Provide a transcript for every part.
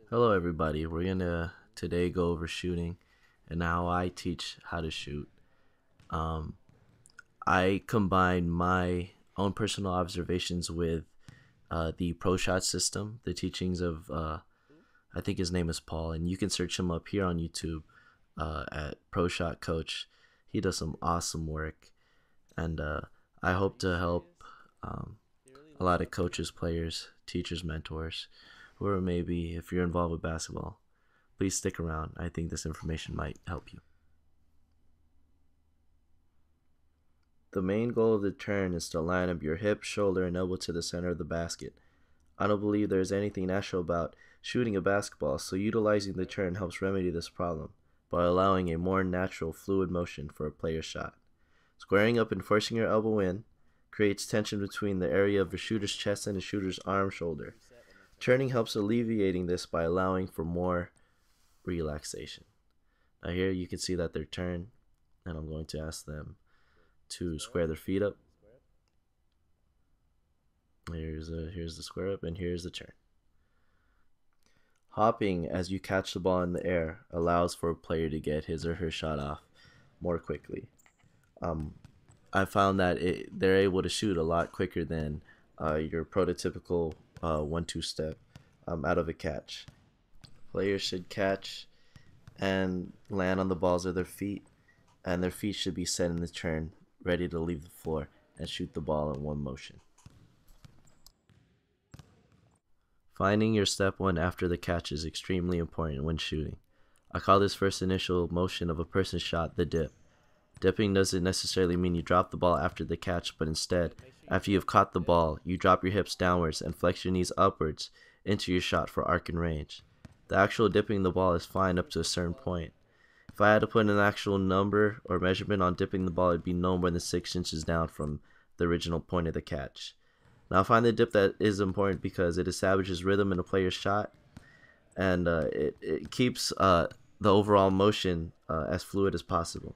Hello everybody, we're gonna today go over shooting and how I teach how to shoot. Um, I combine my own personal observations with the pro shot system, the teachings of I think his name is Paul, and you can search him up here on YouTube at Pro Shot Coach. He does some awesome work, and I hope to help um, a lot of coaches, players, teachers, mentors, or maybe if you're involved with basketball. Please stick around. I think this information might help you. The main goal of the turn is to line up your hip, shoulder, and elbow to the center of the basket. I don't believe there is anything natural about shooting a basketball, so utilizing the turn helps remedy this problem by allowing a more natural, fluid motion for a player's shot. Squaring up and forcing your elbow in creates tension between the area of the shooter's chest and the shooter's arm shoulder. Turning helps alleviating this by allowing for more relaxation. Now here you can see that they're turned, and I'm going to ask them to square their feet up. Here's the square up, and here's the turn. Hopping as you catch the ball in the air allows for a player to get his or her shot off more quickly. Um, I found that they're able to shoot a lot quicker than your prototypical 1-2 step out of a catch. Players should catch and land on the balls of their feet, and their feet should be set in the turn, ready to leave the floor and shoot the ball in one motion. Finding your step one after the catch is extremely important when shooting. I call this first initial motion of a person's shot the dip. Dipping doesn't necessarily mean you drop the ball after the catch, but instead, after you've caught the ball, you drop your hips downwards and flex your knees upwards into your shot for arc and range. The actual dipping the ball is fine up to a certain point. If I had to put an actual number or measurement on dipping the ball, it'd be no more than 6 inches down from the original point of the catch. Now, I find the dip that is important because it establishes rhythm in a player's shot, and it keeps the overall motion as fluid as possible.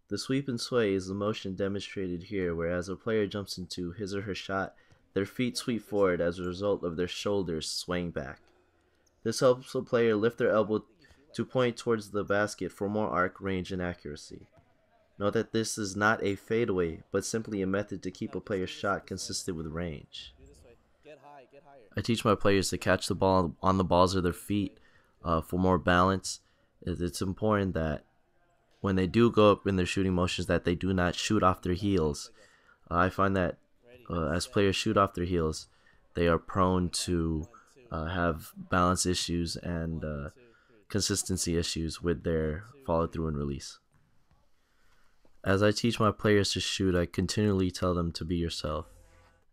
The sweep and sway is the motion demonstrated here, whereas a player jumps into his or her shot, their feet sweep forward as a result of their shoulders swaying back. This helps a player lift their elbow to point towards the basket for more arc, range, and accuracy. Note that this is not a fadeaway, but simply a method to keep a player's shot consistent with range. I teach my players to catch the ball on the balls of their feet for more balance. It's important that when they do go up in their shooting motions that they do not shoot off their heels. I find that as players shoot off their heels, they are prone to have balance issues and consistency issues with their follow through and release. As I teach my players to shoot, I continually tell them to be yourself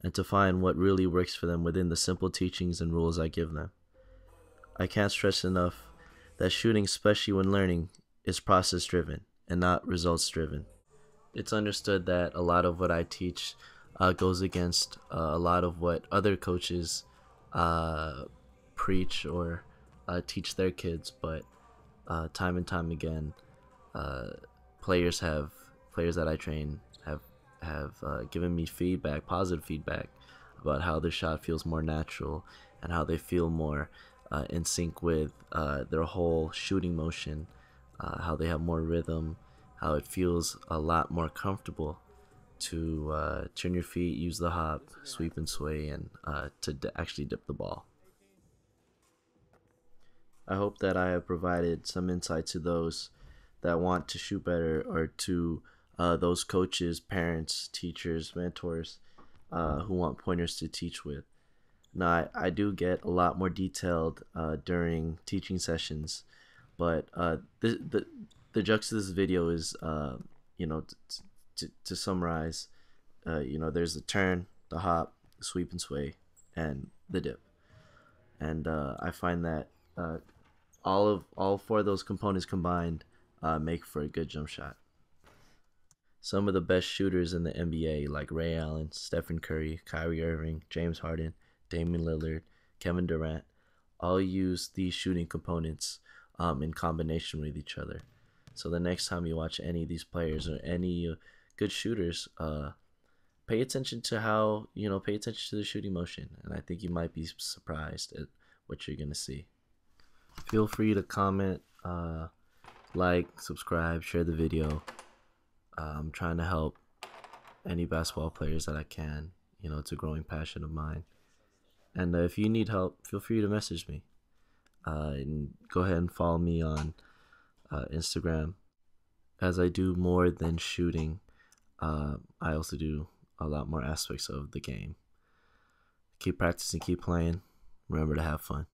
and to find what really works for them within the simple teachings and rules I give them. I can't stress enough that shooting, especially when learning, is process driven and not results driven. It's understood that a lot of what I teach goes against a lot of what other coaches preach or teach their kids, but time and time again, uh, players have players that I train have given me feedback, positive feedback, about how their shot feels more natural and how they feel more in sync with their whole shooting motion, how they have more rhythm, how it feels a lot more comfortable to turn your feet, use the hop, sweep and sway, and to actually dip the ball. I hope that I have provided some insight to those that want to shoot better, or to those coaches, parents, teachers, mentors who want pointers to teach with. Now, I do get a lot more detailed during teaching sessions, but the jux of this video is, to summarize, there's the turn, the hop, the sweep and sway, and the dip. And I find that all four of those components combined make for a good jump shot. Some of the best shooters in the NBA, like Ray Allen, Stephen Curry, Kyrie Irving, James Harden, Damian Lillard, Kevin Durant, all use these shooting components in combination with each other. So the next time you watch any of these players or any good shooters, pay attention to how, pay attention to the shooting motion, and I think you might be surprised at what you're gonna see. Feel free to comment, like, subscribe, share the video. I'm trying to help any basketball players that I can. It's a growing passion of mine. And if you need help, feel free to message me. And go ahead and follow me on Instagram, as I do more than shooting. I also do a lot more aspects of the game. Keep practicing, keep playing. Remember to have fun.